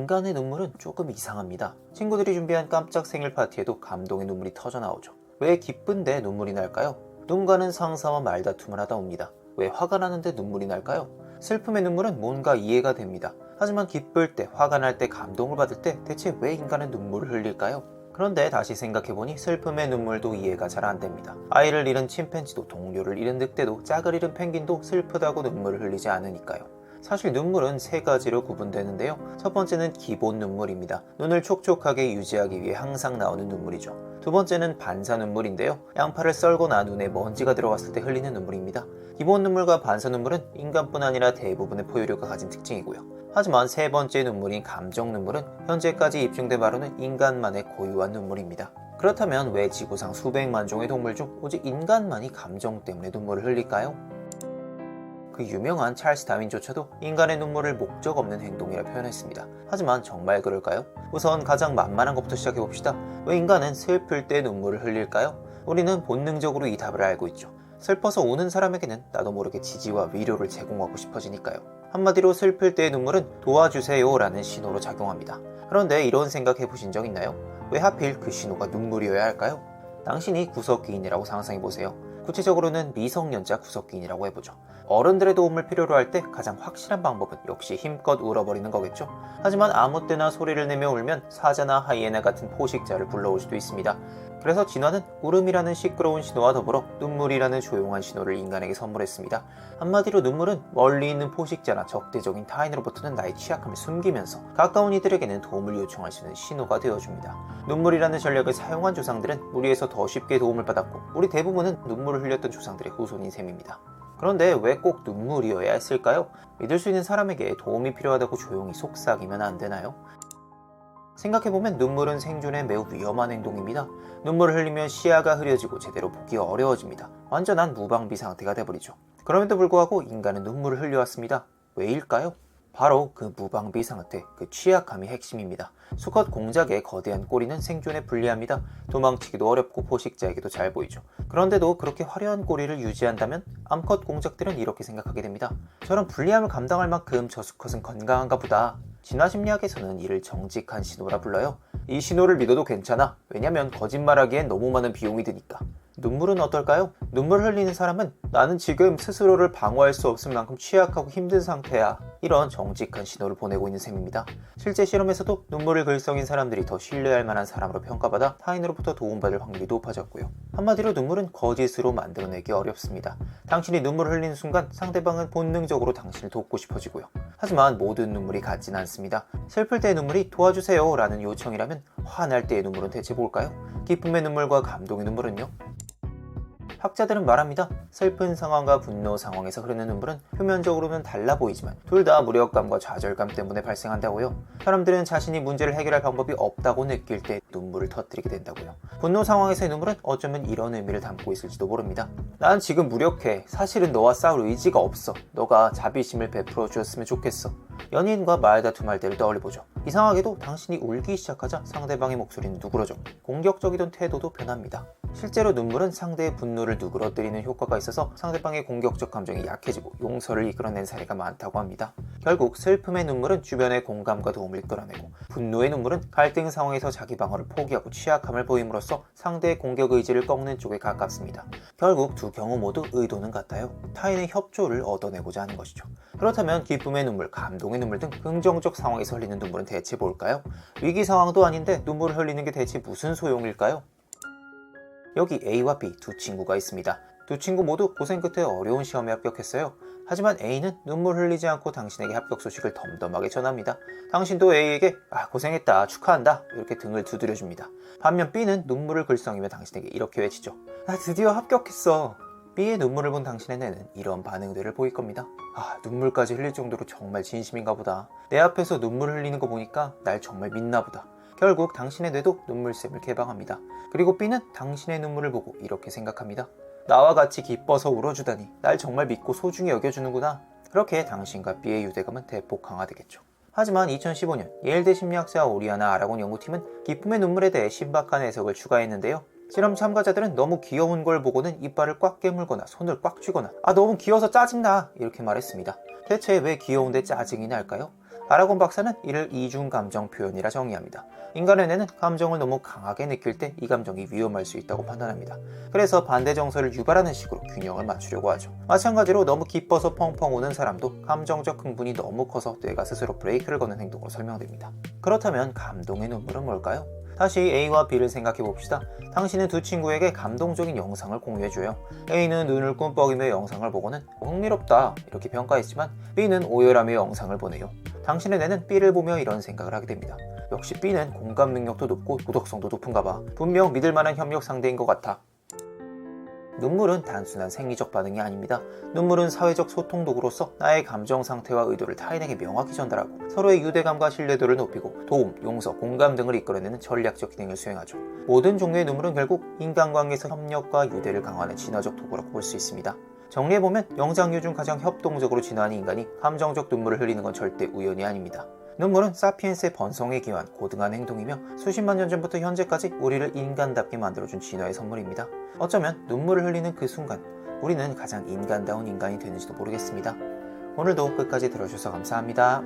인간의 눈물은 조금 이상합니다. 친구들이 준비한 깜짝 생일 파티에도 감동의 눈물이 터져 나오죠. 왜 기쁜데 눈물이 날까요? 누군가는 상사와 말다툼을 하다 옵니다. 왜 화가 나는데 눈물이 날까요? 슬픔의 눈물은 뭔가 이해가 됩니다. 하지만 기쁠 때, 화가 날 때, 감동을 받을 때 대체 왜 인간은 눈물을 흘릴까요? 그런데 다시 생각해보니 슬픔의 눈물도 이해가 잘 안됩니다. 아이를 잃은 침팬지도, 동료를 잃은 늑대도, 짝을 잃은 펭귄도 슬프다고 눈물을 흘리지 않으니까요. 사실 눈물은 세 가지로 구분되는데요. 첫 번째는 기본 눈물입니다. 눈을 촉촉하게 유지하기 위해 항상 나오는 눈물이죠. 두 번째는 반사 눈물인데요. 양파를 썰거나 눈에 먼지가 들어갔을 때 흘리는 눈물입니다. 기본 눈물과 반사 눈물은 인간뿐 아니라 대부분의 포유류가 가진 특징이고요. 하지만 세 번째 눈물인 감정 눈물은 현재까지 입증된 바로는 인간만의 고유한 눈물입니다. 그렇다면 왜 지구상 수백만 종의 동물 중 오직 인간만이 감정 때문에 눈물을 흘릴까요? 그 유명한 찰스 다윈조차도 인간의 눈물을 목적 없는 행동이라 표현했습니다. 하지만 정말 그럴까요? 우선 가장 만만한 것부터 시작해봅시다. 왜 인간은 슬플 때 눈물을 흘릴까요? 우리는 본능적으로 이 답을 알고 있죠. 슬퍼서 우는 사람에게는 나도 모르게 지지와 위로를 제공하고 싶어지니까요. 한마디로 슬플 때의 눈물은 도와주세요 라는 신호로 작용합니다. 그런데 이런 생각 해보신 적 있나요? 왜 하필 그 신호가 눈물이어야 할까요? 당신이 구석기인이라고 상상해보세요. 구체적으로는 미성년자 구석기인이라고 해보죠. 어른들의 도움을 필요로 할 때 가장 확실한 방법은 역시 힘껏 울어버리는 거겠죠. 하지만 아무 때나 소리를 내며 울면 사자나 하이에나 같은 포식자를 불러올 수도 있습니다. 그래서 진화는 울음이라는 시끄러운 신호와 더불어 눈물이라는 조용한 신호를 인간에게 선물했습니다. 한마디로 눈물은 멀리 있는 포식자나 적대적인 타인으로부터는 나의 취약함을 숨기면서 가까운 이들에게는 도움을 요청할 수 있는 신호가 되어줍니다. 눈물이라는 전략을 사용한 조상들은 우리에서 더 쉽게 도움을 받았고 우리 대부분은 눈물을 흘렸던 조상들의 후손인 셈입니다. 그런데 왜 꼭 눈물이어야 했을까요? 믿을 수 있는 사람에게 도움이 필요하다고 조용히 속삭이면 안 되나요? 생각해보면 눈물은 생존에 매우 위험한 행동입니다. 눈물을 흘리면 시야가 흐려지고 제대로 보기 어려워집니다. 완전한 무방비 상태가 돼버리죠. 그럼에도 불구하고 인간은 눈물을 흘려왔습니다. 왜일까요? 바로 그 무방비 상태, 그 취약함이 핵심입니다. 수컷 공작의 거대한 꼬리는 생존에 불리합니다. 도망치기도 어렵고 포식자에게도 잘 보이죠. 그런데도 그렇게 화려한 꼬리를 유지한다면 암컷 공작들은 이렇게 생각하게 됩니다. 저런 불리함을 감당할 만큼 저 수컷은 건강한가 보다. 진화심리학에서는 이를 정직한 신호라 불러요. 이 신호를 믿어도 괜찮아. 왜냐면 거짓말하기엔 너무 많은 비용이 드니까. 눈물은 어떨까요? 눈물 흘리는 사람은 나는 지금 스스로를 방어할 수 없을 만큼 취약하고 힘든 상태야. 이런 정직한 신호를 보내고 있는 셈입니다. 실제 실험에서도 눈물을 글썽인 사람들이 더 신뢰할 만한 사람으로 평가받아 타인으로부터 도움받을 확률이 높아졌고요. 한마디로 눈물은 거짓으로 만들어내기 어렵습니다. 당신이 눈물을 흘리는 순간 상대방은 본능적으로 당신을 돕고 싶어지고요. 하지만 모든 눈물이 같진 않습니다. 슬플 때의 눈물이 도와주세요 라는 요청이라면 화날 때의 눈물은 대체 뭘까요? 기쁨의 눈물과 감동의 눈물은요? 학자들은 말합니다. 슬픈 상황과 분노 상황에서 흐르는 눈물은 표면적으로는 달라 보이지만 둘 다 무력감과 좌절감 때문에 발생한다고요. 사람들은 자신이 문제를 해결할 방법이 없다고 느낄 때 눈물을 터뜨리게 된다고요. 분노 상황에서의 눈물은 어쩌면 이런 의미를 담고 있을지도 모릅니다. 난 지금 무력해. 사실은 너와 싸울 의지가 없어. 너가 자비심을 베풀어 주었으면 좋겠어. 연인과 말다툼할 때를 떠올려보죠. 이상하게도 당신이 울기 시작하자 상대방의 목소리는 누그러져 공격적이던 태도도 변합니다. 실제로 눈물은 상대의 분노를 누그러뜨리는 효과가 있어서 상대방의 공격적 감정이 약해지고 용서를 이끌어낸 사례가 많다고 합니다. 결국 슬픔의 눈물은 주변의 공감과 도움을 이끌어내고 분노의 눈물은 갈등 상황에서 자기 방어를 포기하고 취약함을 보임으로써 상대의 공격 의지를 꺾는 쪽에 가깝습니다. 결국 두 경우 모두 의도는 같아요. 타인의 협조를 얻어내고자 하는 것이죠. 그렇다면 기쁨의 눈물, 감동의 눈물 등 긍정적 상황에서 흘리는 눈물은 대체 뭘까요? 위기 상황도 아닌데 눈물을 흘리는 게 대체 무슨 소용일까요? 여기 A와 B 두 친구가 있습니다. 두 친구 모두 고생 끝에 어려운 시험에 합격했어요. 하지만 A는 눈물 흘리지 않고 당신에게 합격 소식을 덤덤하게 전합니다. 당신도 A에게 고생했다, 축하한다 이렇게 등을 두드려줍니다. 반면 B는 눈물을 글썽이며 당신에게 이렇게 외치죠. 나 드디어 합격했어. B의 눈물을 본 당신의 뇌는 이런 반응들을 보일 겁니다. 눈물까지 흘릴 정도로 정말 진심인가 보다. 내 앞에서 눈물 흘리는 거 보니까 날 정말 믿나 보다. 결국 당신의 뇌도 눈물샘을 개방합니다. 그리고 B는 당신의 눈물을 보고 이렇게 생각합니다. 나와 같이 기뻐서 울어주다니 날 정말 믿고 소중히 여겨주는구나. 그렇게 당신과 B의 유대감은 대폭 강화되겠죠. 하지만 2015년 예일대 심리학자 오리아나 아라곤 연구팀은 기쁨의 눈물에 대해 신박한 해석을 추가했는데요. 실험 참가자들은 너무 귀여운 걸 보고는 이빨을 꽉 깨물거나 손을 꽉 쥐거나 너무 귀여워서 짜증나 이렇게 말했습니다. 대체 왜 귀여운데 짜증이 날까요? 아라곤 박사는 이를 이중 감정 표현이라 정의합니다. 인간의 뇌는 감정을 너무 강하게 느낄 때 이 감정이 위험할 수 있다고 판단합니다. 그래서 반대 정서를 유발하는 식으로 균형을 맞추려고 하죠. 마찬가지로 너무 기뻐서 펑펑 우는 사람도 감정적 흥분이 너무 커서 뇌가 스스로 브레이크를 거는 행동으로 설명됩니다. 그렇다면 감동의 눈물은 뭘까요? 다시 A와 B를 생각해 봅시다. 당신은 두 친구에게 감동적인 영상을 공유해줘요. A는 눈을 꿈뻑이며 영상을 보고는 흥미롭다 이렇게 평가했지만 B는 오열하며 영상을 보내요. 당신의 뇌는 B를 보며 이런 생각을 하게 됩니다. 역시 B는 공감 능력도 높고 도덕성도 높은가 봐. 분명 믿을 만한 협력 상대인 것 같아. 눈물은 단순한 생리적 반응이 아닙니다. 눈물은 사회적 소통 도구로서 나의 감정 상태와 의도를 타인에게 명확히 전달하고 서로의 유대감과 신뢰도를 높이고 도움, 용서, 공감 등을 이끌어내는 전략적 기능을 수행하죠. 모든 종류의 눈물은 결국 인간관계에서 협력과 유대를 강화하는 진화적 도구라고 볼 수 있습니다. 정리해보면 영장류 중 가장 협동적으로 진화하는 인간이 감정적 눈물을 흘리는 건 절대 우연이 아닙니다. 눈물은 사피엔스의 번성에 기여한 고등한 행동이며 수십만 년 전부터 현재까지 우리를 인간답게 만들어준 진화의 선물입니다. 어쩌면 눈물을 흘리는 그 순간 우리는 가장 인간다운 인간이 되는지도 모르겠습니다. 오늘도 끝까지 들어주셔서 감사합니다.